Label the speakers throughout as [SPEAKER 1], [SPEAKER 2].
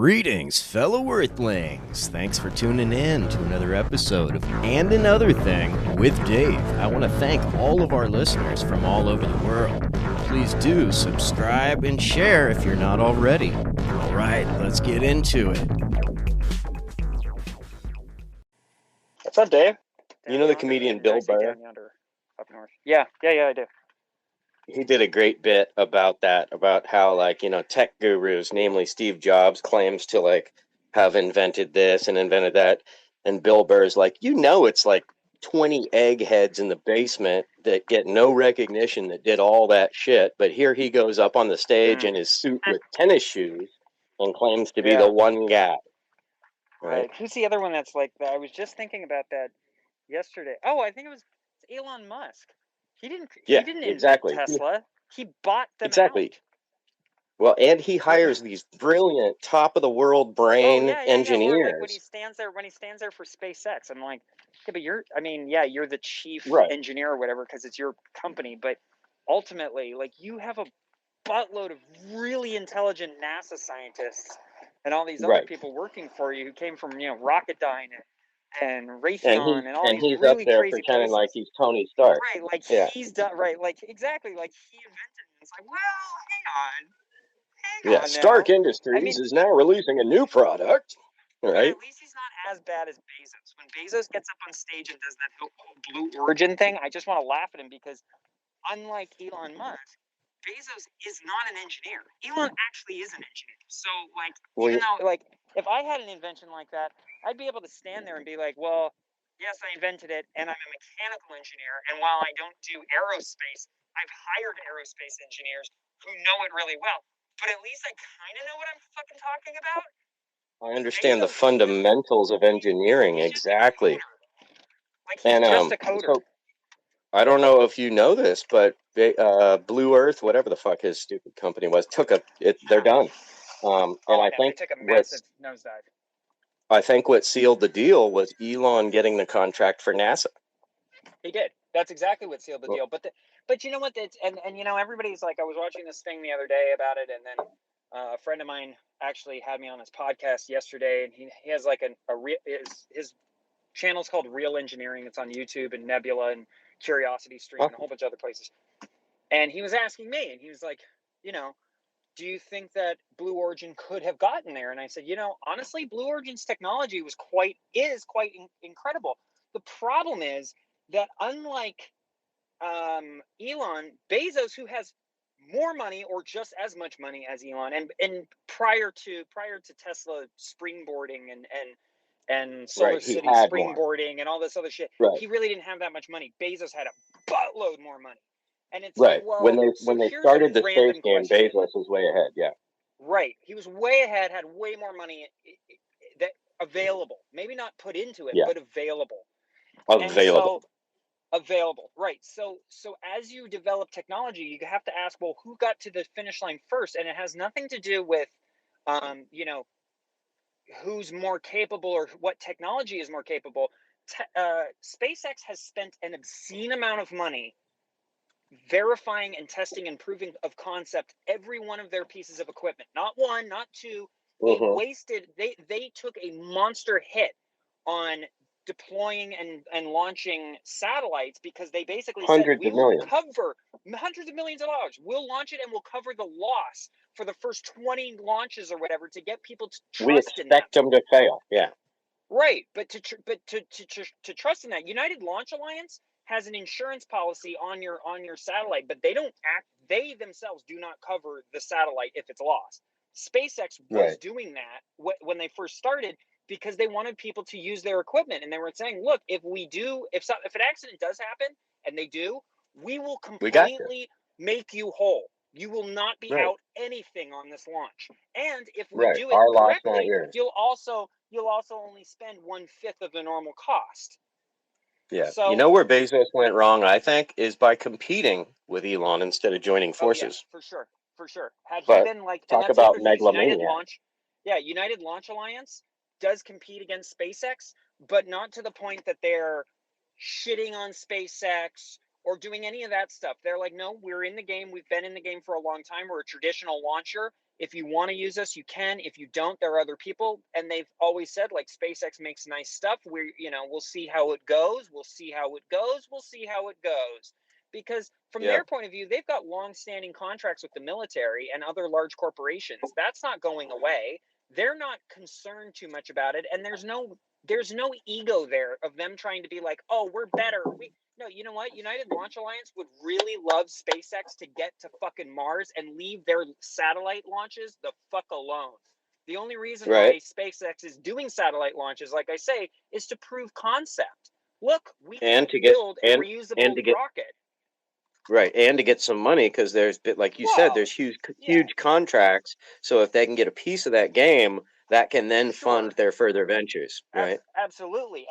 [SPEAKER 1] Greetings, fellow Earthlings. Thanks for tuning in to another episode of And Another Thing with Dave. I want to thank all of our listeners from all over the world. Please do subscribe and share if you're not already. All right, let's get into it.
[SPEAKER 2] What's up, Dave?
[SPEAKER 3] You know the comedian Bill Burr?
[SPEAKER 2] Down yonder, up north. Yeah, I do.
[SPEAKER 3] He did a great bit about that, about how, tech gurus, namely Steve Jobs, claims to, have invented this and invented that. And Bill Burr's like, it's like 20 eggheads in the basement that get no recognition that did all that shit. But here he goes up on the stage in his suit with tennis shoes and claims to be the one guy.
[SPEAKER 2] Right. Who's the other one that's like that? I was just thinking about that yesterday. Oh, I think it was Elon Musk. He didn't invent Tesla. He bought them out.
[SPEAKER 3] Well, and he hires these brilliant, top of the world brain engineers.
[SPEAKER 2] Or like when he stands there for SpaceX, I'm like, yeah, but you're the chief engineer or whatever because it's your company. But ultimately, you have a buttload of really intelligent NASA scientists and all these other people working for you who came from Rocketdyne and Raytheon and all these
[SPEAKER 3] he's
[SPEAKER 2] really
[SPEAKER 3] up there
[SPEAKER 2] crazy
[SPEAKER 3] pretending
[SPEAKER 2] places.
[SPEAKER 3] like he's Tony Stark.
[SPEAKER 2] Right, he's done exactly, he invented it. It's like, well, hang on.
[SPEAKER 3] Stark Industries is now releasing a new product. Right.
[SPEAKER 2] At least he's not as bad as Bezos. When Bezos gets up on stage and does that whole Blue Origin thing, I just want to laugh at him because unlike Elon Musk, Bezos is not an engineer. Elon actually is an engineer. So, even though, if I had an invention like that, I'd be able to stand there and be like, well, yes, I invented it, and I'm a mechanical engineer, and while I don't do aerospace, I've hired aerospace engineers who know it really well. But at least I kind of know what I'm fucking talking about.
[SPEAKER 3] I understand the fundamentals of engineering, exactly.
[SPEAKER 2] He's just a coder.
[SPEAKER 3] So, I don't know if you know this, but Blue Earth, whatever the fuck his stupid company was, they're done. I think
[SPEAKER 2] they took a massive nosedive.
[SPEAKER 3] I think what sealed the deal was Elon getting the contract for NASA.
[SPEAKER 2] He did. That's exactly what sealed the deal. But you know what? And everybody's like, I was watching this thing the other day about it, and then a friend of mine actually had me on his podcast yesterday, and he has his channel's called Real Engineering. It's on YouTube and Nebula and Curiosity Stream and a whole bunch of other places. And he was asking me, and he was like, do you think that Blue Origin could have gotten there? And I said, honestly, Blue Origin's technology is quite incredible. The problem is that unlike Elon, Bezos, who has more money or just as much money as Elon, and prior to Tesla springboarding and Solar City springboarding and all this other shit, he really didn't have that much money. Bezos had a buttload more money. And it's like, well,
[SPEAKER 3] when they started the space game, Bezos was way ahead. Yeah.
[SPEAKER 2] Right. He was way ahead, had way more money that available. Maybe not put into it, but available. Available. Right. So as you develop technology, you have to ask, well, who got to the finish line first? And it has nothing to do with who's more capable or what technology is more capable. SpaceX has spent an obscene amount of money verifying and testing and proving of concept every one of their pieces of equipment. Not one, not two. They took a monster hit on deploying and launching satellites because they basically said we will cover hundreds of millions of dollars. We'll launch it and we'll cover the loss for the first 20 launches or whatever to get people to trust
[SPEAKER 3] we expect them to fail. Yeah.
[SPEAKER 2] Right, but to trust in that, United Launch Alliance has an insurance policy on your satellite, but they themselves do not cover the satellite if it's lost. SpaceX was doing that when they first started because they wanted people to use their equipment, and they were saying, look, if an accident does happen, and they do, we will completely make you whole. You will not be out anything on this launch. And if we do it correctly, you'll also only spend 1/5 of the normal cost.
[SPEAKER 3] Yeah. So, where Bezos went wrong, I think, is by competing with Elon instead of joining forces.
[SPEAKER 2] For sure. Had he been
[SPEAKER 3] talk about megalomania.
[SPEAKER 2] United Launch Alliance does compete against SpaceX, but not to the point that they're shitting on SpaceX or doing any of that stuff. They're like, no, we're in the game. We've been in the game for a long time. We're a traditional launcher. If you want to use us, you can. If you don't, there are other people. And they've always said, like, SpaceX makes nice stuff. We'll see how it goes. We'll see how it goes. We'll see how it goes. Because from
[SPEAKER 3] Yeah.
[SPEAKER 2] their point of view, they've got long-standing contracts with the military and other large corporations. That's not going away. They're not concerned too much about it. And there's no ego there of them trying to be like, oh, we're better. No, you know what? United Launch Alliance would really love SpaceX to get to fucking Mars and leave their satellite launches the fuck alone. The only reason why SpaceX is doing satellite launches, like I say, is to prove concept. Look, we can build a reusable rocket.
[SPEAKER 3] Right, and to get some money, because there's, like you said, there's huge contracts. So if they can get a piece of that game, that can then fund their further ventures, right?
[SPEAKER 2] Absolutely.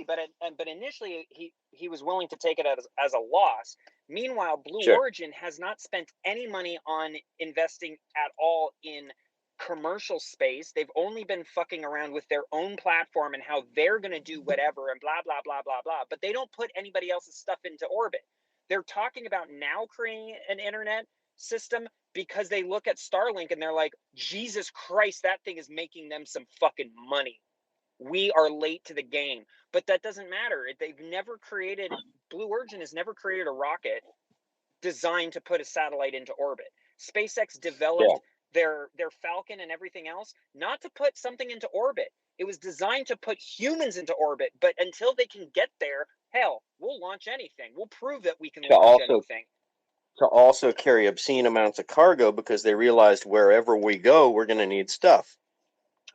[SPEAKER 2] But initially he was willing to take it as a loss. Meanwhile, Blue Origin has not spent any money on investing at all in commercial space. They've only been fucking around with their own platform and how they're going to do whatever and blah blah blah blah blah. But they don't put anybody else's stuff into orbit. They're talking about now creating an internet system because they look at Starlink and they're like, Jesus Christ, that thing is making them some fucking money. We are late to the game. But that doesn't matter. Blue Origin has never created a rocket designed to put a satellite into orbit. SpaceX developed their Falcon and everything else not to put something into orbit. It was designed to put humans into orbit. But until they can get there, hell, we'll launch anything. We'll prove that we can launch anything.
[SPEAKER 3] To also carry obscene amounts of cargo, because they realized wherever we go, we're going to need stuff.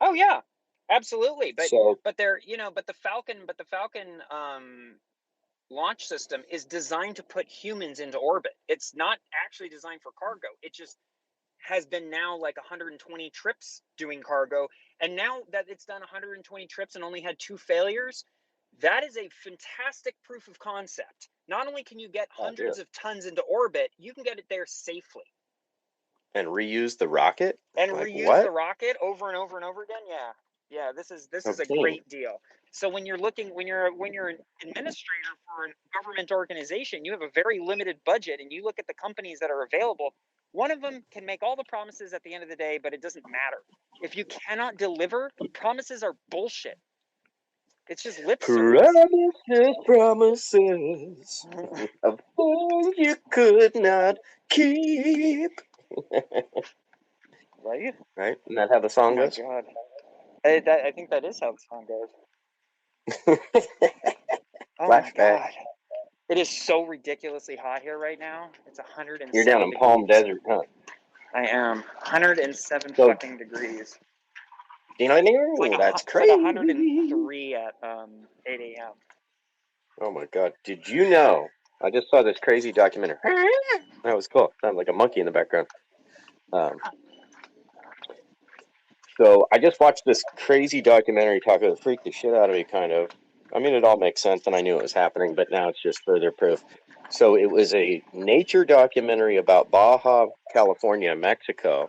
[SPEAKER 2] Oh yeah, absolutely. But the Falcon launch system is designed to put humans into orbit. It's not actually designed for cargo. It just has been now like 120 trips doing cargo. And now that it's done 120 trips and only had 2 failures, that is a fantastic proof of concept. Not only can you get hundreds of tons into orbit, you can get it there safely.
[SPEAKER 3] And reuse the rocket?
[SPEAKER 2] And reuse the rocket over and over and over again? Yeah. This is a great deal. So when you're an administrator for a government organization, you have a very limited budget, and you look at the companies that are available. One of them can make all the promises at the end of the day, but it doesn't matter. If you cannot deliver, promises are bullshit. It's just lip service.
[SPEAKER 3] Promises of things you could not keep.
[SPEAKER 2] Right?
[SPEAKER 3] Right? Isn't that how the song goes?
[SPEAKER 2] Oh my God. I think that is how the song goes. Oh my God. It is so ridiculously hot here right now. It's 107
[SPEAKER 3] You're down in Palm Desert, huh?
[SPEAKER 2] I am. 107 fucking degrees.
[SPEAKER 3] That's crazy.
[SPEAKER 2] It's like 103 at 8 a.m.
[SPEAKER 3] Oh my God. Did you know? I just saw this crazy documentary. That was cool. Sounded like a monkey in the background. So I just watched this crazy documentary that freaked the shit out of me, kind of. I mean, it all makes sense, and I knew it was happening, but now it's just further proof. So it was a nature documentary about Baja California, Mexico,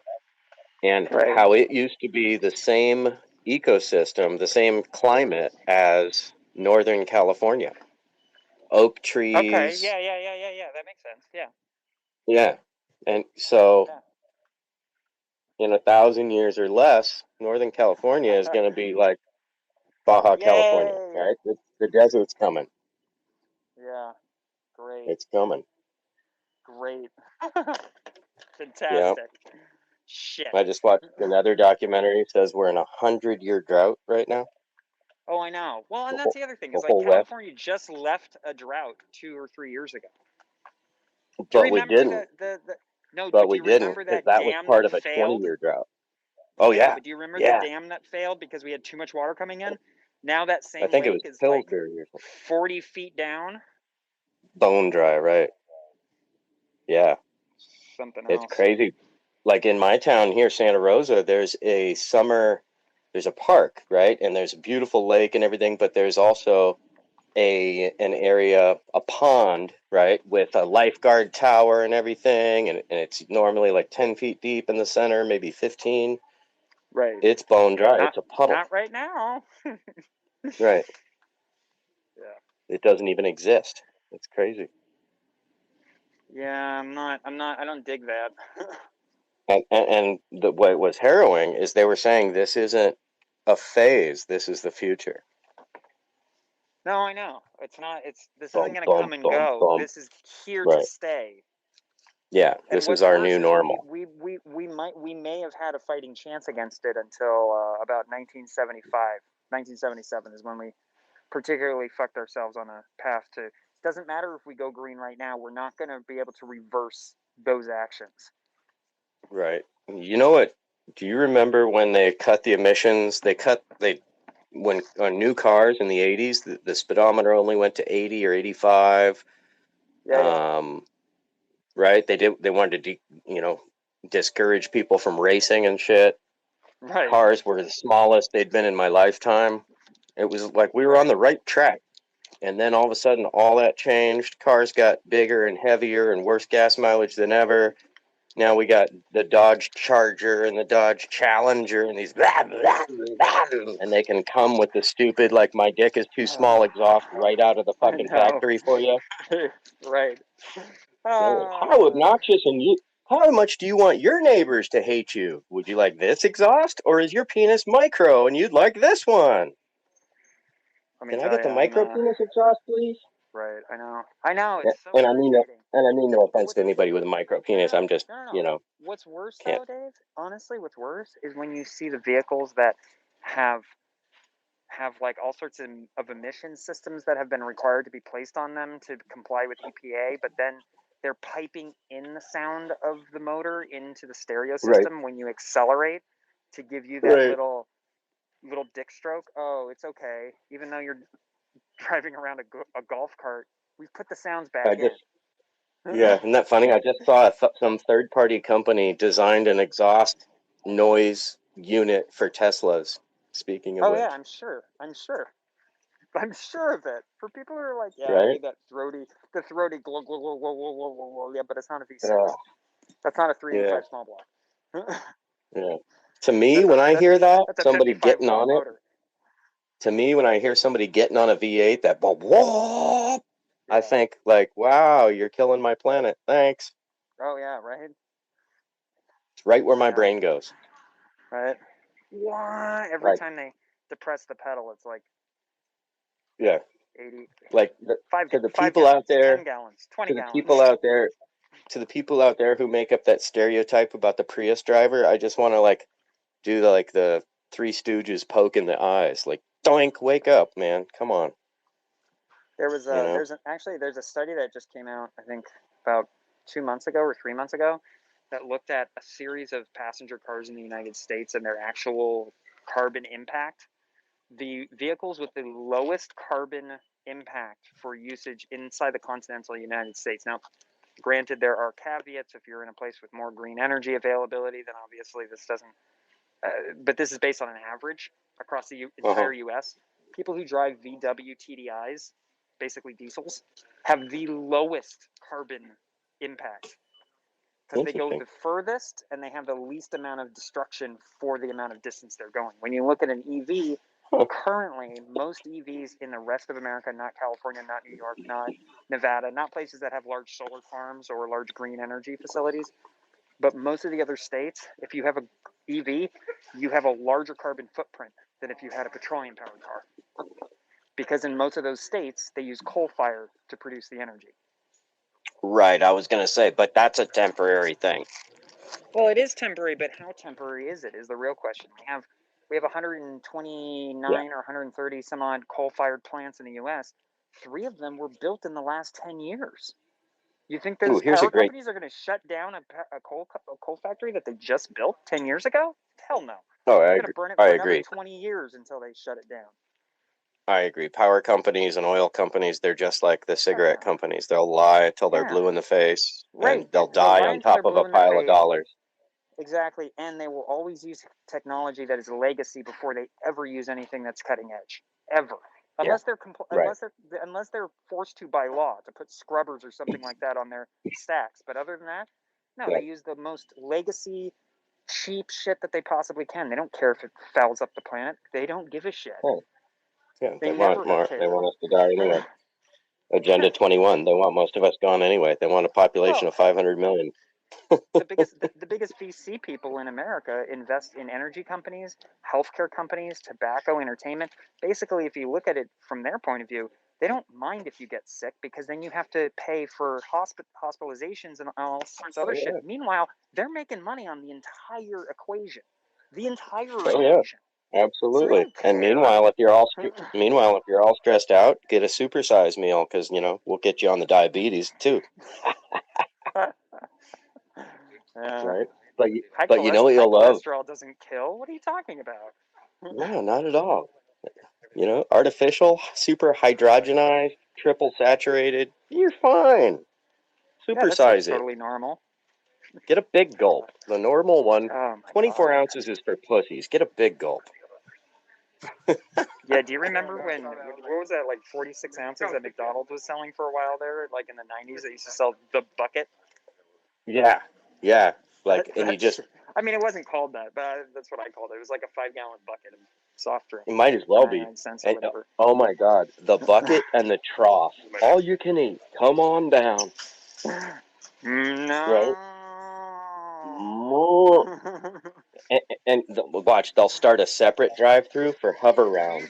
[SPEAKER 3] and how it used to be the same ecosystem, the same climate as Northern California. Oak trees.
[SPEAKER 2] Okay, yeah. That makes sense. Yeah.
[SPEAKER 3] Yeah. And so in 1,000 years or less, Northern California is going to be like Baja California, right? The desert's coming.
[SPEAKER 2] Yeah. Great.
[SPEAKER 3] It's coming.
[SPEAKER 2] Great. Fantastic.
[SPEAKER 3] Yeah.
[SPEAKER 2] Shit.
[SPEAKER 3] I just watched another documentary. It says we're in a 100-year drought right now.
[SPEAKER 2] Oh, I know. Well, and that's the other thing. Is like California just left a drought 2 or 3 years ago.
[SPEAKER 3] But we didn't. But we didn't, because that was part of a 20-year drought. Oh, yeah.
[SPEAKER 2] But do you remember the dam that failed because we had too much water coming in? Now that same lake is like 40 feet down.
[SPEAKER 3] Bone dry, right? Yeah.
[SPEAKER 2] Something else.
[SPEAKER 3] It's crazy. Like in my town here, Santa Rosa, there's a park, right? And there's a beautiful lake and everything, but there's also an area, a pond, right, with a lifeguard tower and everything, and it's normally like 10 feet deep in the center, maybe 15.
[SPEAKER 2] Right.
[SPEAKER 3] It's bone dry. It's a puddle.
[SPEAKER 2] Not right now.
[SPEAKER 3] Right.
[SPEAKER 2] Yeah.
[SPEAKER 3] It doesn't even exist. It's crazy.
[SPEAKER 2] Yeah, I don't dig that.
[SPEAKER 3] What was harrowing is they were saying this isn't a phase. This is the future.
[SPEAKER 2] No, I know. It's not. This isn't
[SPEAKER 3] Bum,
[SPEAKER 2] going to
[SPEAKER 3] bum,
[SPEAKER 2] come and
[SPEAKER 3] bum,
[SPEAKER 2] go.
[SPEAKER 3] bum.
[SPEAKER 2] This is here to
[SPEAKER 3] Right.
[SPEAKER 2] stay.
[SPEAKER 3] Yeah,
[SPEAKER 2] And
[SPEAKER 3] this is
[SPEAKER 2] what's
[SPEAKER 3] our
[SPEAKER 2] worse
[SPEAKER 3] new
[SPEAKER 2] is
[SPEAKER 3] normal.
[SPEAKER 2] we may have had a fighting chance against it until about 1975. 1977 is when we particularly fucked ourselves on a path to. It doesn't matter if we go green right now. We're not going to be able to reverse those actions.
[SPEAKER 3] Right. You know what? Do you remember when they cut the emissions? When on new cars in the 80s, the speedometer only went to 80 or 85.
[SPEAKER 2] Yeah.
[SPEAKER 3] Right? They wanted to discourage people from racing and shit.
[SPEAKER 2] Right.
[SPEAKER 3] Cars were the smallest they'd been in my lifetime. It was like we were on the right track. And then all of a sudden, all that changed. Cars got bigger and heavier and worse gas mileage than ever. Now we got the Dodge Charger and the Dodge Challenger and these and they can come with the stupid, like, my dick is too small exhaust right out of the fucking factory for you.
[SPEAKER 2] Right.
[SPEAKER 3] How obnoxious, and how much do you want your neighbors to hate you? Would you like this exhaust, or is your penis micro and you'd like this one? Can I get the micro penis exhaust, please?
[SPEAKER 2] Right, I know. It's so
[SPEAKER 3] And I mean
[SPEAKER 2] irritating.
[SPEAKER 3] no offense to anybody with a micro penis. I'm just,
[SPEAKER 2] No. What's worse,
[SPEAKER 3] can't.
[SPEAKER 2] though, Dave? Honestly, what's worse is when you see the vehicles that have like all sorts of emission systems that have been required to be placed on them to comply with EPA, but then they're piping in the sound of the motor into the stereo system when you accelerate to give you that little dick stroke. Oh, it's okay. Even though you're driving around a golf cart, we've put the sounds back in.
[SPEAKER 3] Yeah, isn't that funny? I just saw some third-party company designed an exhaust noise unit for Teslas. Speaking of which.
[SPEAKER 2] Yeah, I'm sure of it. For people who are like, I
[SPEAKER 3] Right?
[SPEAKER 2] need that throaty glow, glow, glow, glow, glow, glow, glow, glow. Yeah, but it's not a V6. That's not a 385 small block.
[SPEAKER 3] Yeah. To me, when I hear that, somebody getting on it.
[SPEAKER 2] Motor.
[SPEAKER 3] To me, when I hear somebody getting on a V8, that whoop, I think, like, wow, you're killing my planet. Thanks.
[SPEAKER 2] Oh yeah, right.
[SPEAKER 3] It's right where my brain goes.
[SPEAKER 2] Right. Why? Every time they depress the pedal, it's like
[SPEAKER 3] 80. Like
[SPEAKER 2] to the people out there, 10 gallons, 20 gallons.
[SPEAKER 3] To the people out there who make up that stereotype about the Prius driver, I just want to do the Three Stooges poke in the eyes, like, doink, wake up, man, come on.
[SPEAKER 2] There's a study that just came out, I think about 2 months ago or 3 months ago, that looked at a series of passenger cars in the United States and their actual carbon impact. The vehicles with the lowest carbon impact for usage inside the continental United States. Now, granted, there are caveats. If you're in a place with more green energy availability, then obviously this doesn't. But this is based on an average across the entire U.S. People who drive VW TDIs, basically diesels, have the lowest carbon impact because they go the furthest and they have the least amount of destruction for the amount of distance they're going. When you look at an EV, currently most EVs in the rest of America, not California, not New York, not Nevada, not places that have large solar farms or large green energy facilities, but most of the other states, if you have an EV, you have a larger carbon footprint than if you had a petroleum-powered car. Because in most of those states, they use coal fire to produce the energy.
[SPEAKER 3] Right, I was going to say, but that's a temporary thing.
[SPEAKER 2] Well, it is temporary, but how temporary is it is the real question. We have 129 or 130 some odd coal-fired plants in the U.S. 3 of them were built in the last 10 years. You think those power companies are going to shut down a coal factory that they just built 10 years ago? Hell no.
[SPEAKER 3] Oh,
[SPEAKER 2] They're going to burn it for another 20 years until they shut it down.
[SPEAKER 3] I agree. Power companies and oil companies, they're just like the cigarette companies. They'll lie until they're blue in the face, and they'll die on top of a pile of dollars.
[SPEAKER 2] Exactly, and they will always use technology that is legacy before they ever use anything that's cutting edge, ever. Unless they're forced to by law to put scrubbers or something like that on their stacks. But other than that, no, they use the most legacy, cheap shit that they possibly can. They don't care if it fouls up the planet. They don't give a shit.
[SPEAKER 3] Yeah, they want us to die anyway. Agenda 21. They want most of us gone anyway. They want a population of 500 million.
[SPEAKER 2] The biggest VC people in America invest in energy companies, healthcare companies, tobacco, entertainment. Basically, if you look at it from their point of view, they don't mind if you get sick because then you have to pay for hospitalizations and all sorts of other shit. Meanwhile, they're making money on the entire equation. The entire equation.
[SPEAKER 3] Absolutely.
[SPEAKER 2] So
[SPEAKER 3] And meanwhile, if you're all stressed out, get a supersize meal because we'll get you on the diabetes too. Right. But you know what you'll love?
[SPEAKER 2] Cholesterol doesn't kill. What are you talking about?
[SPEAKER 3] No, not at all. Artificial, super hydrogenized, triple saturated. You're fine. Supersize it.
[SPEAKER 2] Totally normal.
[SPEAKER 3] Get a big gulp. The normal one, 24
[SPEAKER 2] God.
[SPEAKER 3] ounces is for pussies. Get a big gulp.
[SPEAKER 2] Yeah, do you remember what was that, like 46 ounces that McDonald's was selling for a while there, like in the 90s? They used to sell the bucket.
[SPEAKER 3] Yeah. Like, and you just...
[SPEAKER 2] I mean, it wasn't called that, but that's what I called it. It was like a 5-gallon bucket of soft drink.
[SPEAKER 3] It might as well be. And, oh my God, the bucket and the trough. All you can eat. Come on down.
[SPEAKER 2] No.
[SPEAKER 3] Right? And watch, they'll start a separate drive-through for hover round.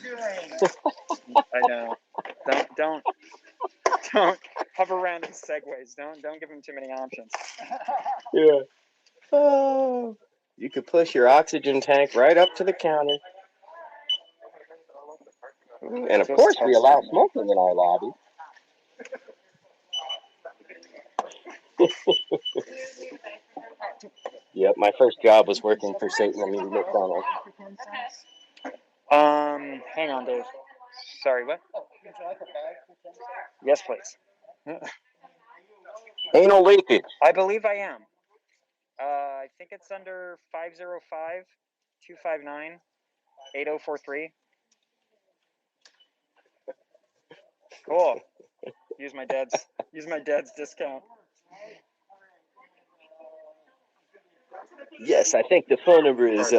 [SPEAKER 2] I know. Don't hover around in segways. Don't give them too many options.
[SPEAKER 3] Yeah. Oh, you could push your oxygen tank right up to the counter. And of course, we allow smoking in our lobby. Yep, my first job was working for Satan and McDonald's.
[SPEAKER 2] Hang on, Dave. Sorry, what? Yes, please.
[SPEAKER 3] Anal leakage.
[SPEAKER 2] I believe I am. I think it's under 505-259-8043. Cool. Use my dad's discount.
[SPEAKER 3] Yes, I think the phone number is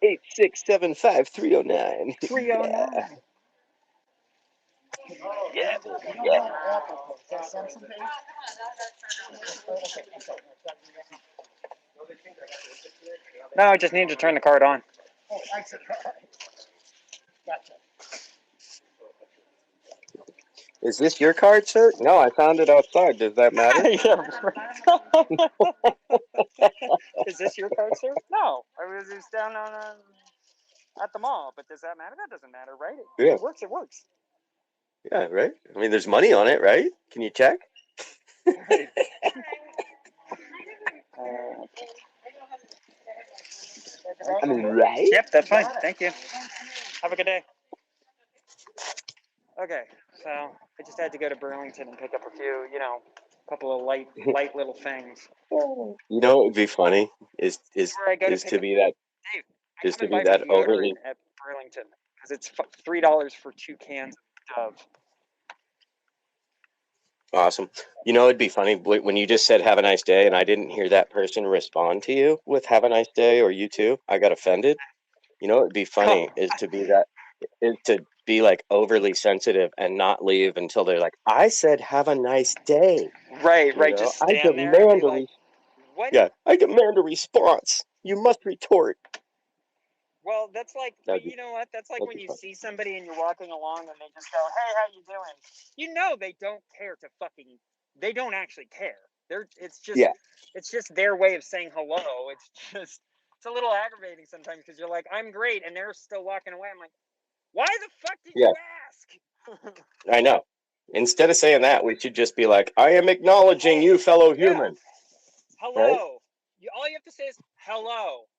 [SPEAKER 3] 8675309.
[SPEAKER 2] 309.
[SPEAKER 3] Yeah.
[SPEAKER 2] No, I just need to turn the card on.
[SPEAKER 3] Gotcha. Is this your card, sir? No, I found it outside. Does that matter?
[SPEAKER 2] Is this your card, sir? No, I was just down on at the mall. But does that matter? That doesn't matter, right? It works. It works.
[SPEAKER 3] Yeah, right. I mean, there's money on it, right? Can you check? I mean, right?
[SPEAKER 2] Yep, that's fine. Thank you. Have a good day. Okay, so I just had to go to Burlington and pick up a few, couple of light little things.
[SPEAKER 3] You know what would be funny is to be that overly
[SPEAKER 2] at Burlington because it's $3 for 2 cans of Dove.
[SPEAKER 3] Awesome. It'd be funny when you just said "Have a nice day" and I didn't hear that person respond to you with "Have a nice day" or "You too." I got offended. It'd be funny is to be like overly sensitive and not leave until they're like, "I said have a nice day."
[SPEAKER 2] Right. Just stand there and be like, what?
[SPEAKER 3] Yeah, I demand a response. You must retort.
[SPEAKER 2] Well, that's like, you know what? That's like when you see somebody and you're walking along and they just go, "Hey, how you doing?" They don't care they don't actually care. It's just their way of saying hello. It's a little aggravating sometimes because you're like, "I'm great," and they're still walking away. I'm like, why the fuck did you ask?
[SPEAKER 3] I know. Instead of saying that, we should just be like, "I am acknowledging you, fellow human."
[SPEAKER 2] Hello. Right? All you have to say is hello.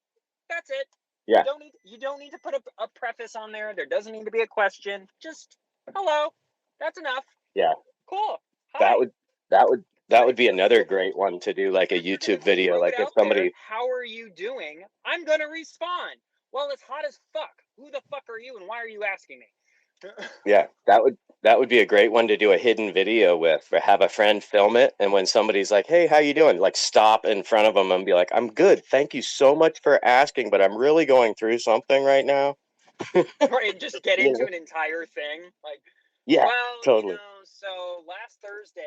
[SPEAKER 2] That's it.
[SPEAKER 3] Yeah.
[SPEAKER 2] You don't need to put a preface on there. There doesn't need to be a question. Just hello. That's enough.
[SPEAKER 3] Yeah.
[SPEAKER 2] Cool. Hi.
[SPEAKER 3] That would be another great one to do, like a YouTube video. Like if somebody,
[SPEAKER 2] how are you doing? I'm gonna respond. Well, it's hot as fuck. Who the fuck are you, and why are you asking me?
[SPEAKER 3] Yeah, that would be a great one to do a hidden video with, or have a friend film it, and when somebody's like, "Hey, how you doing?" like stop in front of them and be like, "I'm good. Thank you so much for asking, but I'm really going through something right now."
[SPEAKER 2] Right, and just get into an entire thing. Like,
[SPEAKER 3] yeah,
[SPEAKER 2] well,
[SPEAKER 3] totally.
[SPEAKER 2] so last Thursday,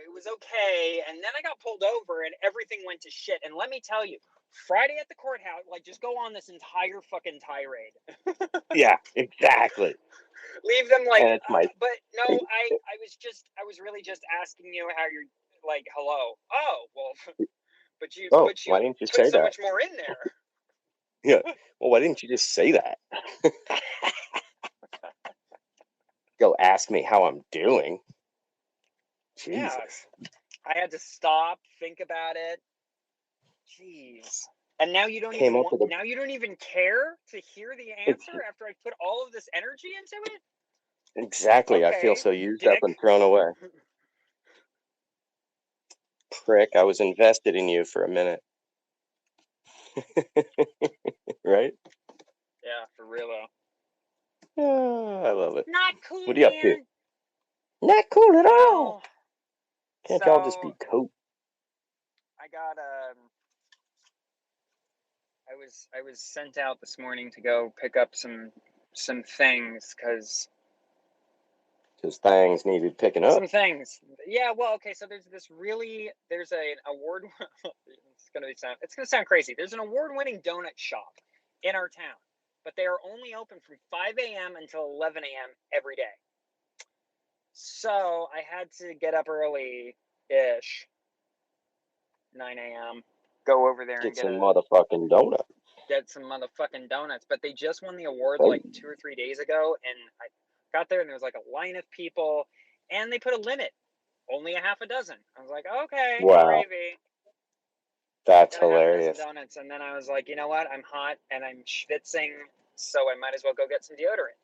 [SPEAKER 2] it was okay, and then I got pulled over, and everything went to shit. And let me tell you, Friday at the courthouse, like, just go on this entire fucking tirade.
[SPEAKER 3] Yeah, exactly.
[SPEAKER 2] Leave them like,
[SPEAKER 3] And it's my
[SPEAKER 2] but no, I was really just asking you how you're, like, hello. Oh, well, but you
[SPEAKER 3] why didn't you
[SPEAKER 2] put
[SPEAKER 3] say
[SPEAKER 2] so
[SPEAKER 3] that?
[SPEAKER 2] much more in there.
[SPEAKER 3] Yeah. Well, why didn't you just say that? Go ask me how I'm doing. Jesus.
[SPEAKER 2] Yeah. I had to stop, think about it. Jeez. And now you don't
[SPEAKER 3] Came
[SPEAKER 2] even
[SPEAKER 3] up with a-
[SPEAKER 2] now you don't even care to hear the answer after I put all of this energy into it?
[SPEAKER 3] Exactly. I feel
[SPEAKER 2] Okay,
[SPEAKER 3] so used
[SPEAKER 2] dick.
[SPEAKER 3] up and thrown away. Prick, I was invested in you for a minute. Right?
[SPEAKER 2] Yeah, for real though.
[SPEAKER 3] Oh, I love it.
[SPEAKER 2] Not cool,
[SPEAKER 3] What are you up to?
[SPEAKER 2] man.
[SPEAKER 3] Not cool at all.
[SPEAKER 2] Well,
[SPEAKER 3] Can't y'all just be
[SPEAKER 2] so
[SPEAKER 3] cool?
[SPEAKER 2] I got I was sent out this morning to go pick up some things because
[SPEAKER 3] Because things needed picking up.
[SPEAKER 2] some things. Yeah, well, okay, so there's an award it's gonna sound crazy. There's an award-winning donut shop in our town, but they are only open from 5 a.m. until 11 a.m. every day. So I had to get up early-ish, 9 a.m., go over there and
[SPEAKER 3] Get some motherfucking donut.
[SPEAKER 2] get some motherfucking donuts. But they just won the award
[SPEAKER 3] Hey.
[SPEAKER 2] like 2 or 3 days ago, and I got there and there was like a line of people, and they put a limit, only a half a dozen. I was like, okay,
[SPEAKER 3] Wow.
[SPEAKER 2] gravy.
[SPEAKER 3] That's
[SPEAKER 2] Got a half a dozen
[SPEAKER 3] hilarious.
[SPEAKER 2] donuts, and then I was like, you know what? I'm hot and I'm schwitzing, so I might as well go get some deodorant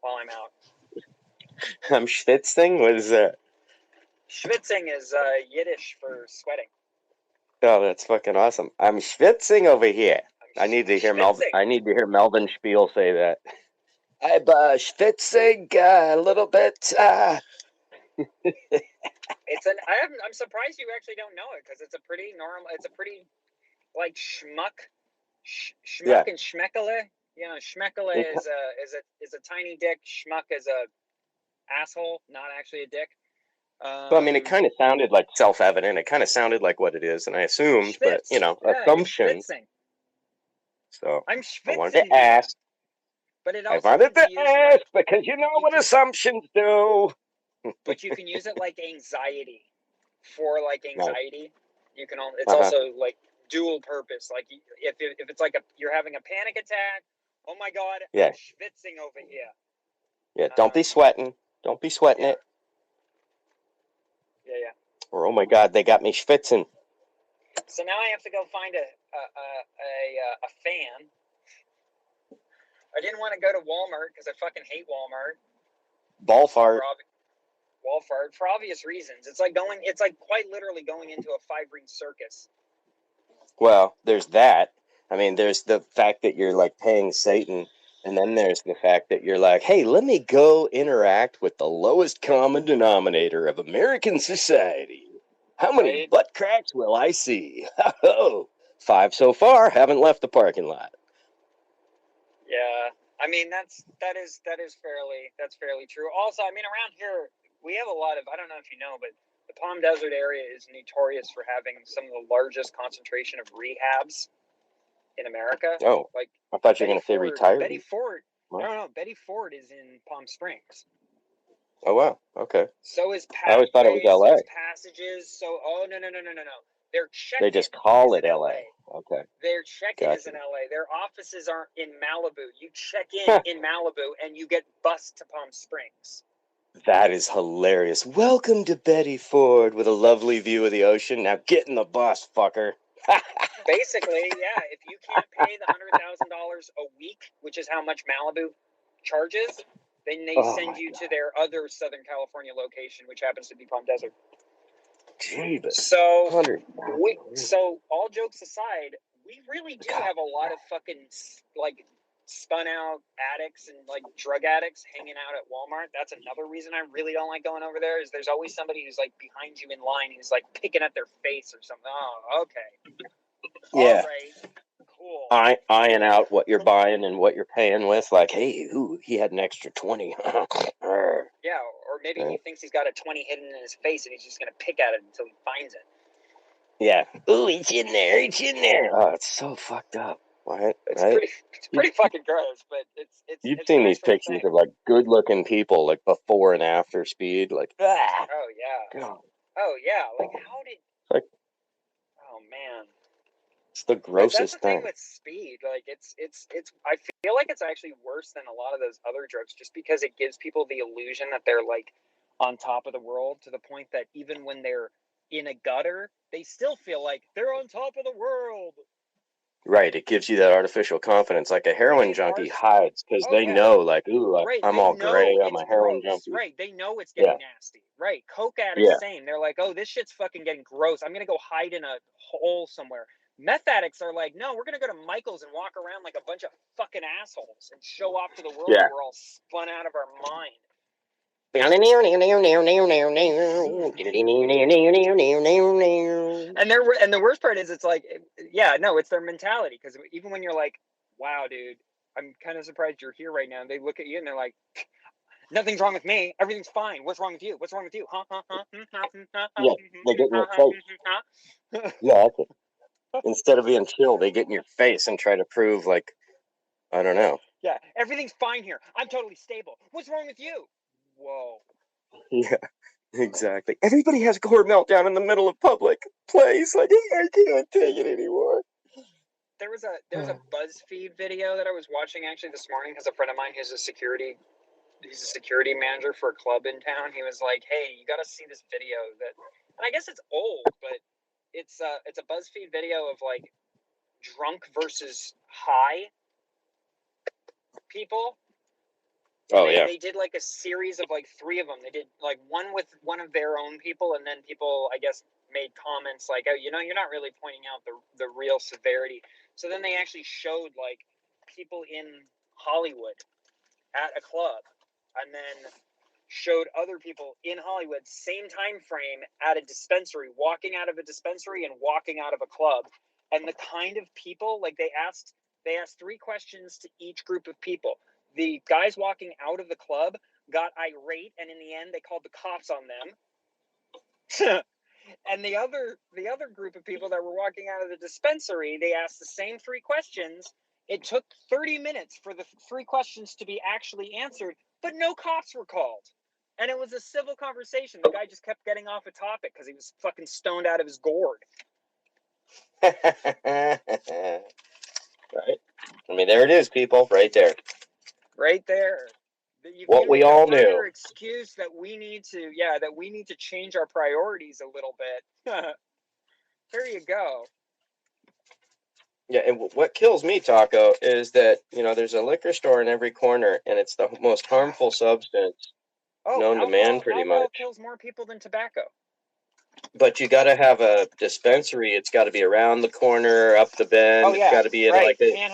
[SPEAKER 2] while I'm out.
[SPEAKER 3] I'm schwitzing? What is that?
[SPEAKER 2] Schwitzing is Yiddish for sweating.
[SPEAKER 3] Oh, that's fucking awesome. I'm schwitzing over here. I need to hear
[SPEAKER 2] Schwitzing.
[SPEAKER 3] I need to hear Melvin Spiel say that. I'm schwitzing a little bit.
[SPEAKER 2] I'm surprised you actually don't know it because it's a pretty normal. It's a pretty like schmuck
[SPEAKER 3] Yeah.
[SPEAKER 2] and schmeckele. You know, schmeckele
[SPEAKER 3] It-
[SPEAKER 2] is a tiny dick. Schmuck is a asshole, not actually a dick.
[SPEAKER 3] Well, I mean, it kind of sounded like self-evident. It kind of sounded like what it is, and I assumed, but
[SPEAKER 2] schwitz. Yeah,
[SPEAKER 3] assumptions.
[SPEAKER 2] you're schwitzing.
[SPEAKER 3] So
[SPEAKER 2] I'm
[SPEAKER 3] I
[SPEAKER 2] schwitzing.
[SPEAKER 3] wanted to
[SPEAKER 2] here.
[SPEAKER 3] ask.
[SPEAKER 2] But it
[SPEAKER 3] I
[SPEAKER 2] also
[SPEAKER 3] wanted
[SPEAKER 2] can
[SPEAKER 3] to
[SPEAKER 2] be used
[SPEAKER 3] ask
[SPEAKER 2] like,
[SPEAKER 3] because you know
[SPEAKER 2] you
[SPEAKER 3] what
[SPEAKER 2] can-
[SPEAKER 3] assumptions do.
[SPEAKER 2] but you can use it like anxiety for like
[SPEAKER 3] Nice.
[SPEAKER 2] anxiety. You can. It's
[SPEAKER 3] Uh-huh.
[SPEAKER 2] also like dual purpose. Like if it's like you're having a panic attack. Oh my God!
[SPEAKER 3] Yeah.
[SPEAKER 2] I'm schwitzing over here.
[SPEAKER 3] Yeah, don't be sweating. Don't be sweating it.
[SPEAKER 2] Yeah.
[SPEAKER 3] Or, oh my God, they got me schwitzing.
[SPEAKER 2] So now I have to go find a fan. I didn't want to go to Walmart because I fucking hate Walmart.
[SPEAKER 3] Ball fart.
[SPEAKER 2] Walmart for obvious reasons. It's like quite literally going into a 5-ring circus.
[SPEAKER 3] Well, there's that. I mean, there's the fact that you're like paying Satan, and then there's the fact that you're like, hey, let me go interact with the lowest common denominator of American society. How many
[SPEAKER 2] Right?
[SPEAKER 3] butt cracks will I see? 5 so far. Haven't left the parking lot.
[SPEAKER 2] Yeah. I mean that's fairly true. Also, I mean around here we have a lot of, I don't know if you know, but the Palm Desert area is notorious for having some of the largest concentration of rehabs in America.
[SPEAKER 3] Oh,
[SPEAKER 2] Like
[SPEAKER 3] I thought you were going to say retired.
[SPEAKER 2] Betty Ford.
[SPEAKER 3] What?
[SPEAKER 2] No, Betty Ford is in Palm Springs.
[SPEAKER 3] Oh, wow. Okay.
[SPEAKER 2] So is
[SPEAKER 3] I always thought it was LA.
[SPEAKER 2] So is Passages. So, no. Their check-in
[SPEAKER 3] They just call
[SPEAKER 2] is
[SPEAKER 3] it
[SPEAKER 2] in
[SPEAKER 3] LA. Okay.
[SPEAKER 2] Their check-in is in LA. Their offices aren't in Malibu. You check in Malibu and you get bused to Palm Springs.
[SPEAKER 3] That is hilarious. Welcome to Betty Ford with a lovely view of the ocean. Now get in the bus, fucker.
[SPEAKER 2] Basically, yeah. If you can't pay the $100,000 a week, which is how much Malibu charges, then they send you to their other Southern California location, which happens to be Palm Desert.
[SPEAKER 3] Jesus.
[SPEAKER 2] So,
[SPEAKER 3] 100.
[SPEAKER 2] so all jokes aside, we really do have a lot of fucking like spun out addicts and like drug addicts hanging out at Walmart. That's another reason I really don't like going over there. Is there's always somebody who's like behind you in line who's like picking at their face or something. Oh, okay.
[SPEAKER 3] Yeah.
[SPEAKER 2] All right. Cool.
[SPEAKER 3] Eyeing out what you're buying and what you're paying with. Like, hey, he had an extra 20.
[SPEAKER 2] Yeah, or maybe he
[SPEAKER 3] Right.
[SPEAKER 2] thinks he's got a 20 hidden in his face and he's just gonna pick at it until he finds it.
[SPEAKER 3] Yeah. Ooh, it's in there. It's in there. Oh, it's so fucked up. Right?
[SPEAKER 2] It's
[SPEAKER 3] Right?
[SPEAKER 2] pretty fucking gross, but
[SPEAKER 3] You've
[SPEAKER 2] it's a
[SPEAKER 3] seen
[SPEAKER 2] nice
[SPEAKER 3] these
[SPEAKER 2] little
[SPEAKER 3] pictures
[SPEAKER 2] thing.
[SPEAKER 3] of like good-looking people, like before and after speed, like ah,
[SPEAKER 2] Oh yeah.
[SPEAKER 3] God.
[SPEAKER 2] Oh yeah. Like how did?
[SPEAKER 3] Like
[SPEAKER 2] Oh man.
[SPEAKER 3] it's the
[SPEAKER 2] That's the
[SPEAKER 3] grossest
[SPEAKER 2] thing
[SPEAKER 3] thing.
[SPEAKER 2] with speed. Like it's. I feel like it's actually worse than a lot of those other drugs, just because it gives people the illusion that they're like on top of the world, to the point that even when they're in a gutter, they still feel like they're on top of the world.
[SPEAKER 3] Right. It gives you that artificial confidence. Like a
[SPEAKER 2] Like
[SPEAKER 3] heroin
[SPEAKER 2] they've
[SPEAKER 3] junkie
[SPEAKER 2] artificial.
[SPEAKER 3] hides because
[SPEAKER 2] Oh
[SPEAKER 3] they
[SPEAKER 2] yeah.
[SPEAKER 3] know, like, ooh,
[SPEAKER 2] Right,
[SPEAKER 3] I'm
[SPEAKER 2] they
[SPEAKER 3] all
[SPEAKER 2] know
[SPEAKER 3] gray. I'm
[SPEAKER 2] it's
[SPEAKER 3] a heroin
[SPEAKER 2] gross.
[SPEAKER 3] junkie.
[SPEAKER 2] Right, they know it's
[SPEAKER 3] Yeah.
[SPEAKER 2] getting nasty. Right, coke addicts
[SPEAKER 3] Yeah.
[SPEAKER 2] same. They're like, oh, this shit's fucking getting gross. I'm gonna go hide in a hole somewhere. Meth addicts are like, no, we're gonna go to Michael's and walk around like a bunch of fucking assholes and show off to the world that
[SPEAKER 3] Yeah.
[SPEAKER 2] we're all spun out of our mind.
[SPEAKER 3] And
[SPEAKER 2] And the worst part is, it's like, yeah, no, it's their mentality. Because even when you're like, wow, dude, I'm kind of surprised you're here right now, and they look at you and they're like, nothing's wrong with me. Everything's fine. What's wrong with you? What's wrong with you?
[SPEAKER 3] yeah, they get in your face. Yeah, that's it. Instead of being chill, they get in your face and try to prove, like, I don't know.
[SPEAKER 2] Yeah, everything's fine here. I'm totally stable. What's wrong with you? Whoa.
[SPEAKER 3] Yeah, exactly. Everybody has a core meltdown in the middle of public place. Like, I can't take it anymore.
[SPEAKER 2] There's a BuzzFeed video that I was watching actually this morning, because a friend of mine he's a security manager for a club in town. He was like, hey, you got to see this video that, and I guess it's old, but it's a BuzzFeed video of like drunk versus high people.
[SPEAKER 3] Oh, yeah.
[SPEAKER 2] They did like a series of like 3 of them. They did like one with one of their own people, and then people, I guess, made comments like, oh, you're not really pointing out the real severity. So then they actually showed like people in Hollywood at a club, and then showed other people in Hollywood, same time frame, at a dispensary, walking out of a dispensary and walking out of a club. And the kind of people, like they asked 3 questions to each group of people. The guys walking out of the club got irate, and in the end they called the cops on them. And the other group of people that were walking out of the dispensary, they asked the same 3 questions. It took 30 minutes for the 3 questions to be actually answered, but no cops were called. And it was a civil conversation. The guy just kept getting off a topic because he was fucking stoned out of his gourd.
[SPEAKER 3] Right? I mean, there it is, people, right there.
[SPEAKER 2] Right there. If
[SPEAKER 3] What
[SPEAKER 2] you
[SPEAKER 3] we
[SPEAKER 2] need
[SPEAKER 3] all
[SPEAKER 2] a further
[SPEAKER 3] knew.
[SPEAKER 2] excuse that we need to change our priorities a little bit. There you go.
[SPEAKER 3] Yeah, and what kills me, Taco, is that, there's a liquor store in every corner, and it's the most harmful substance known to man, pretty
[SPEAKER 2] alcohol
[SPEAKER 3] much.
[SPEAKER 2] kills more people than tobacco.
[SPEAKER 3] But you got to have a dispensary. It's got to be around the corner, up the bend.
[SPEAKER 2] Oh yeah,
[SPEAKER 3] It's got to be in
[SPEAKER 2] right.
[SPEAKER 3] like
[SPEAKER 2] Can't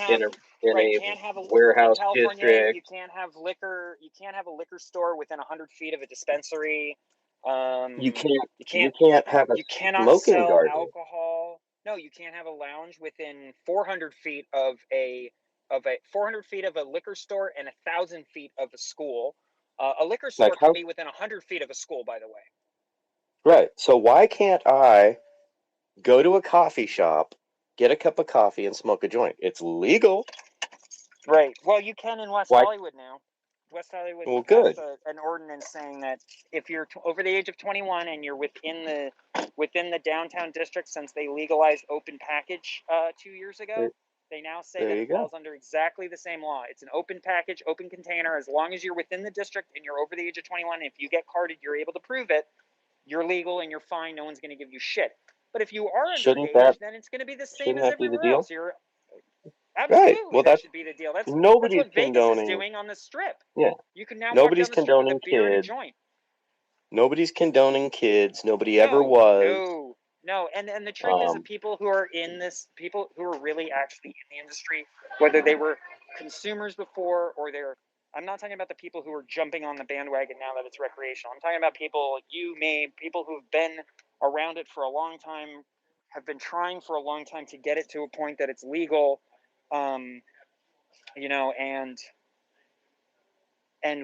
[SPEAKER 2] have a
[SPEAKER 3] warehouse
[SPEAKER 2] in California.
[SPEAKER 3] district.
[SPEAKER 2] You can't have liquor. You can't have a liquor store within 100 feet of a dispensary.
[SPEAKER 3] You
[SPEAKER 2] You
[SPEAKER 3] can't have a
[SPEAKER 2] You cannot
[SPEAKER 3] smoking
[SPEAKER 2] sell
[SPEAKER 3] garden.
[SPEAKER 2] alcohol. No, you can't have a lounge within 400 feet of a 400 feet of a liquor store and 1,000 feet of a school. A liquor store
[SPEAKER 3] Like
[SPEAKER 2] can
[SPEAKER 3] how?
[SPEAKER 2] be within 100 feet of a school, by the way.
[SPEAKER 3] Right. So why can't I go to a coffee shop, get a cup of coffee, and smoke a joint? It's legal.
[SPEAKER 2] Right. Well, you can in West
[SPEAKER 3] Why?
[SPEAKER 2] Hollywood now. West Hollywood
[SPEAKER 3] Well,
[SPEAKER 2] passed
[SPEAKER 3] good.
[SPEAKER 2] an ordinance saying that if you're over the age of 21 and you're within the downtown district, since they legalized open package 2 years ago, they now say
[SPEAKER 3] There
[SPEAKER 2] that
[SPEAKER 3] you
[SPEAKER 2] it
[SPEAKER 3] go.
[SPEAKER 2] falls under exactly the same law. It's an open package, open container. As long as you're within the district and you're over the age of 21, if you get carded, you're able to prove it, you're legal and you're fine. No one's going to give you shit. But if you are underage, then it's going to be the same
[SPEAKER 3] Shouldn't
[SPEAKER 2] as
[SPEAKER 3] that be the
[SPEAKER 2] everywhere
[SPEAKER 3] deal?
[SPEAKER 2] else.
[SPEAKER 3] Right.
[SPEAKER 2] Absolutely,
[SPEAKER 3] Well,
[SPEAKER 2] that should be the deal. That's
[SPEAKER 3] nobody's
[SPEAKER 2] what Vegas is
[SPEAKER 3] condoning.
[SPEAKER 2] doing on the Strip.
[SPEAKER 3] Yeah.
[SPEAKER 2] You can now walk
[SPEAKER 3] Nobody's
[SPEAKER 2] down the strip with a
[SPEAKER 3] condoning
[SPEAKER 2] beer and a
[SPEAKER 3] kids.
[SPEAKER 2] joint.
[SPEAKER 3] Nobody's condoning kids. Nobody ever was.
[SPEAKER 2] No. And the trick is the people who are really actually in the industry, whether they were consumers before or I'm not talking about the people who are jumping on the bandwagon now that it's recreational. I'm talking about people like you, me, people who've been around it for a long time, have been trying for a long time to get it to a point that it's legal, and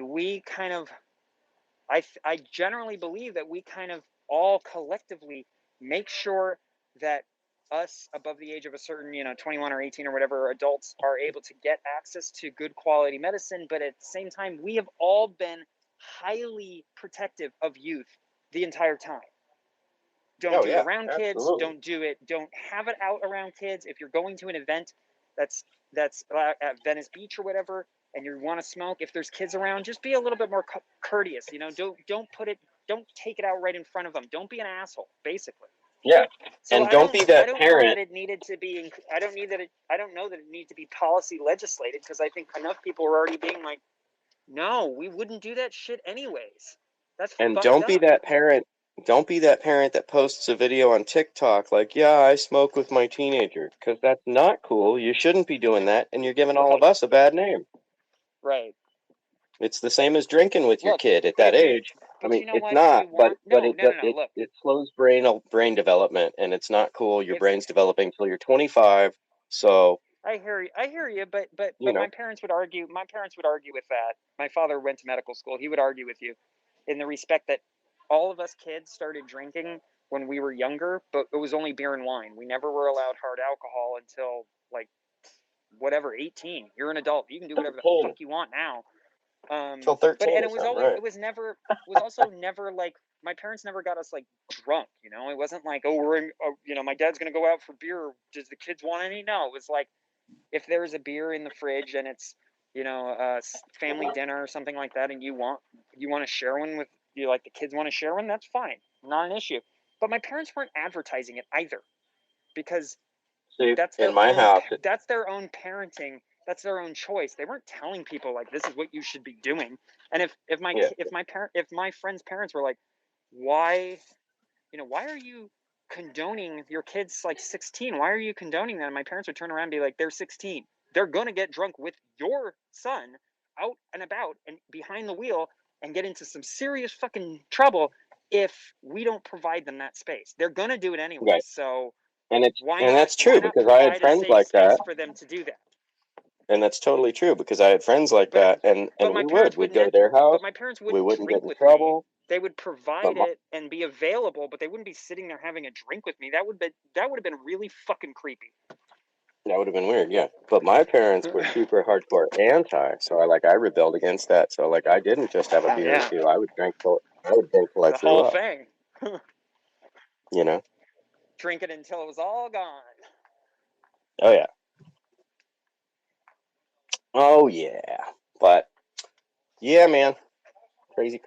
[SPEAKER 2] we kind of I generally believe that we kind of all collectively make sure that us above the age of a certain, 21 or 18 or whatever adults are able to get access to good quality medicine. But at the same time, we have all been highly protective of youth the entire time. Don't do it around kids. Don't do it. Don't have it out around kids. If you're going to an event that's at Venice Beach or whatever, and you want to smoke, if there's kids around, just be a little bit more courteous. Don't take it out right in front of them. Don't be an asshole, basically.
[SPEAKER 3] Yeah.
[SPEAKER 2] So
[SPEAKER 3] and don't be that
[SPEAKER 2] parent.
[SPEAKER 3] Know
[SPEAKER 2] that it needed to be. I don't know that it needs to be policy legislated, because I think enough people are already being like, no, we wouldn't do that shit anyways. That's
[SPEAKER 3] and don't be that parent. Don't be that parent that posts a video on TikTok like, yeah, I smoke with my teenager, because that's not cool. You shouldn't be doing that, and you're giving all of us a bad name.
[SPEAKER 2] Right.
[SPEAKER 3] It's the same as drinking with your kid at that age. I mean, it's not, but it slows brain development, and it's not cool. Your brain's developing until you're 25. So
[SPEAKER 2] I hear you, but my parents would argue. My parents would argue with that. My father went to medical school. He would argue with you, in the respect that all of us kids started drinking when we were younger, but it was only beer and wine. We never were allowed hard alcohol until like whatever 18. You're an adult. You can do whatever the fuck you want now.
[SPEAKER 3] Until 13.
[SPEAKER 2] But it was always right. It was also never like, my parents never got us like drunk. It wasn't like, oh, we're in, my dad's gonna go out for beer. Does the kids want any? No, it was like, if there's a beer in the fridge and it's, a family dinner or something like that, and you want to share one with you, like the kids want to share one, that's fine, not an issue. But my parents weren't advertising it either, because that's their house. That's their own parenting. That's their own choice. They weren't telling people like, this is what you should be doing. And if my friends' parents were like, why are you condoning your kids like 16? Why are you condoning that? And my parents would turn around and be like, they're 16. They're going to get drunk with your son out and about and behind the wheel and get into some serious fucking trouble if we don't provide them that space. They're going to do it anyway. Right. So, that's true, because I had friends like that. For them to do that.
[SPEAKER 3] And that's totally true, because I had friends like that, and we'd go to their house.
[SPEAKER 2] But my parents wouldn't,
[SPEAKER 3] we wouldn't get in trouble.
[SPEAKER 2] They would provide it and be available, but they wouldn't be sitting there having a drink with me. That would have been really fucking creepy.
[SPEAKER 3] That would have been weird, yeah. But my parents were super hardcore anti, so I rebelled against that. So I didn't just have a beer or two. I would drink till I threw up.
[SPEAKER 2] The whole thing. Drink it until it was all gone.
[SPEAKER 3] Oh yeah. Oh yeah. But yeah, man. Crazy.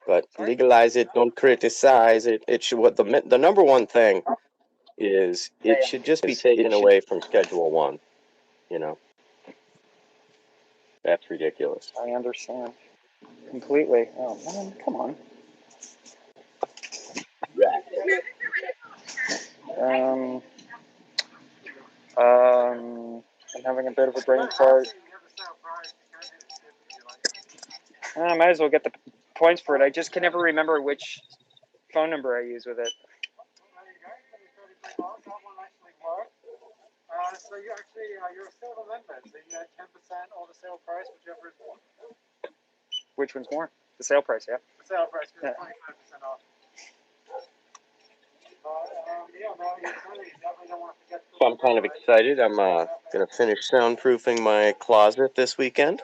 [SPEAKER 3] But legalize it, don't criticize it. It should, the number one thing is, it should just be taken away from Schedule 1. That's ridiculous.
[SPEAKER 2] I understand completely. Oh man, come on.
[SPEAKER 3] Right.
[SPEAKER 2] I'm having a bit of a brain fart. I might as well get the points for it. I just can never remember which phone number I use with it.
[SPEAKER 4] So you actually, you're a silver member, so you get 10% or the sale price, whichever is more.
[SPEAKER 2] Which one's more? The sale price, yeah.
[SPEAKER 4] The sale price is 25% off.
[SPEAKER 3] So I'm kind of excited. I'm going to finish soundproofing my closet this weekend.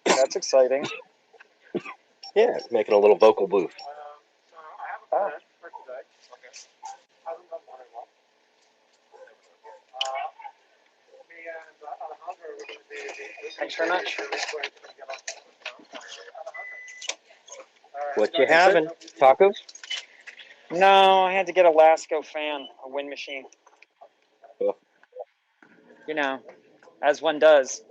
[SPEAKER 2] That's exciting.
[SPEAKER 3] Yeah, making a little vocal booth.
[SPEAKER 4] So I have a plan for today. Okay. Hasn't done very well. Me and Alejandro are going to be...
[SPEAKER 2] Thanks very much.
[SPEAKER 3] What you having? Tacos?
[SPEAKER 2] No, I had to get a Lasco fan, a wind machine.
[SPEAKER 3] Oh.
[SPEAKER 2] As one does.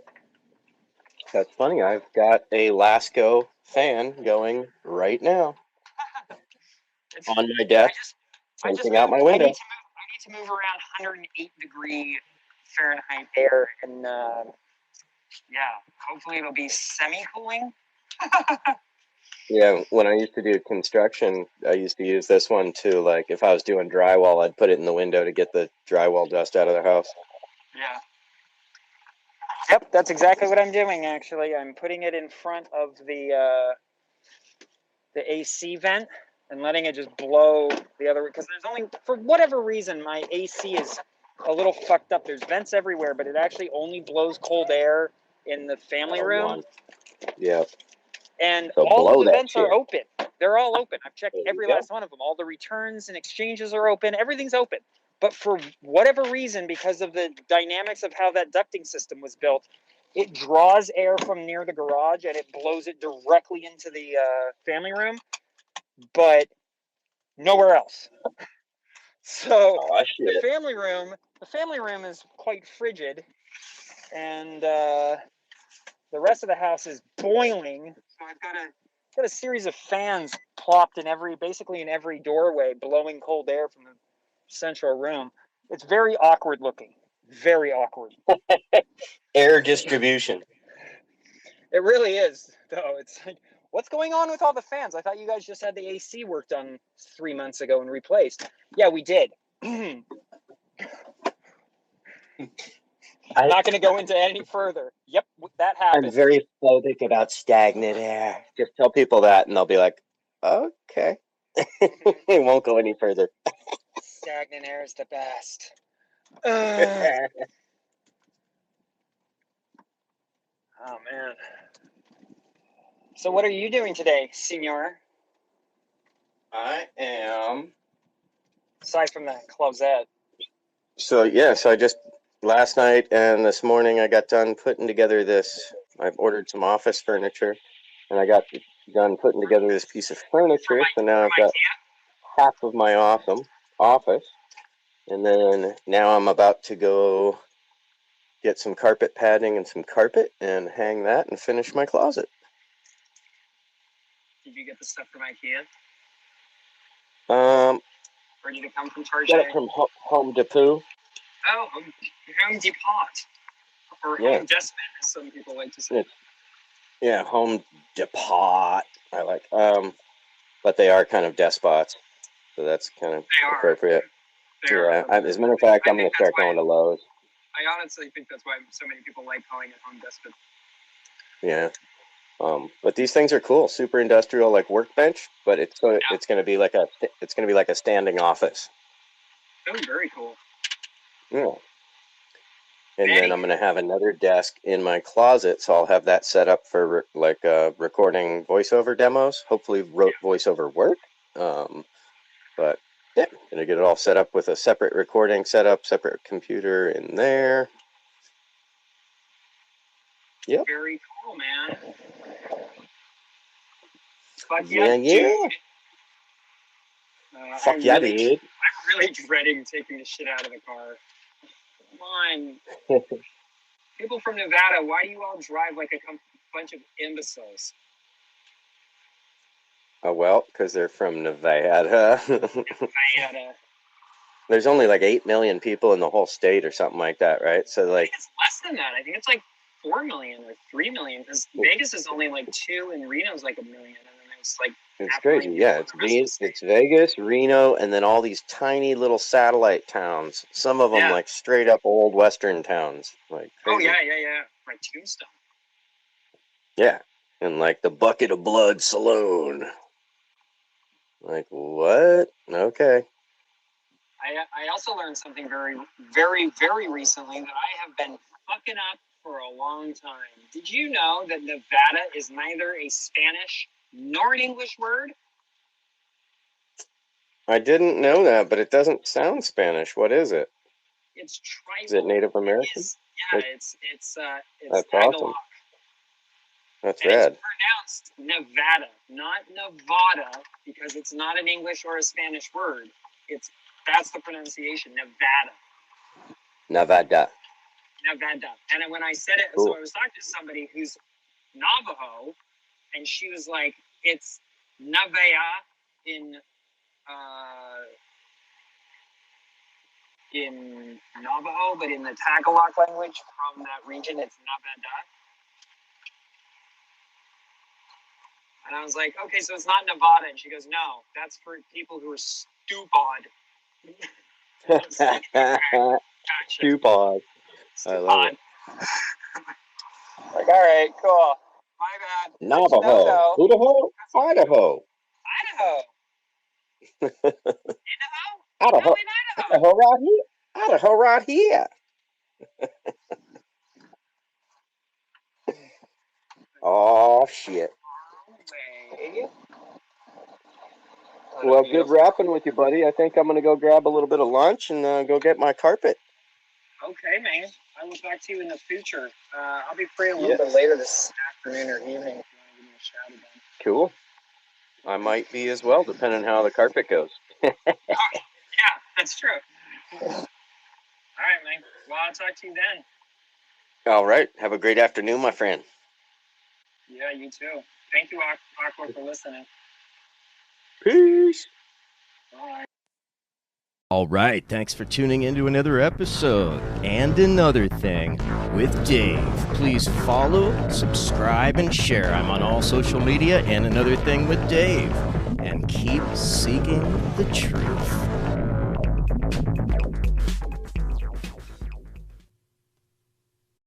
[SPEAKER 3] That's funny. I've got a Lasco fan going right now on my desk, facing out my window.
[SPEAKER 2] I need to move around 108-degree Fahrenheit air, and hopefully it'll be semi-cooling.
[SPEAKER 3] Yeah, when I used to do construction, I used to use this one too. Like if I was doing drywall, I'd put it in the window to get the drywall dust out of the house.
[SPEAKER 2] Yeah. Yep, that's exactly what I'm doing. Actually, I'm putting it in front of the AC vent and letting it just blow the other way. Because there's only, for whatever reason, my AC is a little fucked up. There's vents everywhere, but it actually only blows cold air in the family room.
[SPEAKER 3] Yep.
[SPEAKER 2] And
[SPEAKER 3] So
[SPEAKER 2] all of
[SPEAKER 3] blow
[SPEAKER 2] the
[SPEAKER 3] that
[SPEAKER 2] vents are
[SPEAKER 3] shit.
[SPEAKER 2] open. They're all open. I've checked
[SPEAKER 3] There you
[SPEAKER 2] every
[SPEAKER 3] go.
[SPEAKER 2] last one of them. All the returns and exchanges are open. Everything's open. But for whatever reason, because of the dynamics of how that ducting system was built, it draws air from near the garage and it blows it directly into the family room, but nowhere else. So
[SPEAKER 3] Oh,
[SPEAKER 2] the
[SPEAKER 3] shit.
[SPEAKER 2] family room is quite frigid, and the rest of the house is boiling. So I've got a series of fans plopped basically in every doorway, blowing cold air from the central room. It's very awkward looking. Very awkward.
[SPEAKER 3] Air distribution.
[SPEAKER 2] It really is, though. It's like, what's going on with all the fans? I thought you guys just had the AC worked on 3 months ago and replaced. Yeah, we did. I'm not going to go into any further. Yep, that happened.
[SPEAKER 3] I'm very phobic about stagnant air. Just tell people that and they'll be like, okay. It won't go any further.
[SPEAKER 2] Stagnant air is the best. Oh, man. So what are you doing today, senor?
[SPEAKER 3] I am.
[SPEAKER 2] Aside from that closet.
[SPEAKER 3] So I just last night and this morning I got done putting together this. I've ordered some office furniture, and I got done putting together this piece of furniture. So now I've got half of my awesome office, and then now I'm about to go get some carpet padding and some carpet and hang that and finish my closet.
[SPEAKER 2] Did you get the stuff from IKEA?
[SPEAKER 3] Or
[SPEAKER 2] did it come from Target?
[SPEAKER 3] Get it from Home Depot.
[SPEAKER 2] Oh, Home Depot. Or Home Depot, as some people like to say.
[SPEAKER 3] Yeah, Home Depot. I like. But they are kind of despots, so that's kind of appropriate. As a matter of fact, I'm going to start going to Lowe's.
[SPEAKER 2] I honestly think that's why so many people like calling it Home Depot.
[SPEAKER 3] Yeah. But these things are cool, super industrial, like workbench. But it's going to be like a standing office.
[SPEAKER 2] Oh, very cool.
[SPEAKER 3] Yeah. And then I'm going to have another desk in my closet, so I'll have that set up for recording voiceover demos. Hopefully, voiceover work. But yeah, going to get it all set up with a separate recording setup, separate computer in there. Yep.
[SPEAKER 2] Very cool, man. Fuck
[SPEAKER 3] yeah. Fuck yeah, dude.
[SPEAKER 2] I'm really dreading taking the shit out of the car. Come on. People from Nevada, why do you all drive like a bunch of imbeciles?
[SPEAKER 3] Oh, well, because they're from Nevada.
[SPEAKER 2] Nevada.
[SPEAKER 3] There's only like 8 million people in the whole state or something like that, right? So
[SPEAKER 2] I think it's less than that. I think it's like 4 million or 3 million, because Vegas is only like 2 and Reno's like 1 million, and then it's like
[SPEAKER 3] it's crazy. Yeah, it's Vegas, Reno, and then all these tiny little satellite towns. Some of them like straight up old Western towns, like crazy.
[SPEAKER 2] Oh yeah, like Tombstone.
[SPEAKER 3] Yeah, and like the Bucket of Blood Saloon. Like what? Okay.
[SPEAKER 2] I also learned something very, very, very recently that I have been fucking up for a long time. Did you know that Nevada is neither a Spanish nor an English word?
[SPEAKER 3] I didn't know that, but it doesn't sound Spanish. What is it?
[SPEAKER 2] It's tribal.
[SPEAKER 3] Is it Native American?
[SPEAKER 2] It's
[SPEAKER 3] that's
[SPEAKER 2] Tagalog.
[SPEAKER 3] awesome. That's
[SPEAKER 2] and
[SPEAKER 3] rad.
[SPEAKER 2] It's pronounced Nevada, not Nevada, because it's not an English or a Spanish word. That's the pronunciation, Nevada. And when I said it, so I was talking to somebody who's Navajo, and she was like, it's Navea in Navajo, but in the Tagalog language from that region, it's Nevada. And I was like, okay, so it's not Nevada. And she goes, no, that's for people who are stupid.
[SPEAKER 3] Stupid. I love it.
[SPEAKER 2] right, cool. My bad.
[SPEAKER 3] Navajo. Idaho? Idaho.
[SPEAKER 2] Idaho. Idaho?
[SPEAKER 3] Idaho.
[SPEAKER 2] No, in Idaho.
[SPEAKER 3] Idaho right here. Idaho right here. Oh, shit.
[SPEAKER 2] Way.
[SPEAKER 3] Well, good rapping with you, buddy. I think I'm going to go grab a little bit of lunch and go get my carpet.
[SPEAKER 2] Okay, man. I will talk to you in the future. I'll be free a little bit later this afternoon or evening if you want to give me a shout again.
[SPEAKER 3] Cool. I might be as well, depending on how the carpet goes.
[SPEAKER 2] Yeah, that's true. All right, man. Well, I'll talk to you then.
[SPEAKER 3] All right. Have a great afternoon, my friend.
[SPEAKER 2] Yeah, you too. Thank you, Aqua, for listening.
[SPEAKER 3] Peace.
[SPEAKER 2] Bye.
[SPEAKER 1] All right, thanks for tuning in to another episode and another thing with Dave. Please follow, subscribe, and share. I'm on all social media and another thing with Dave. And keep seeking the truth.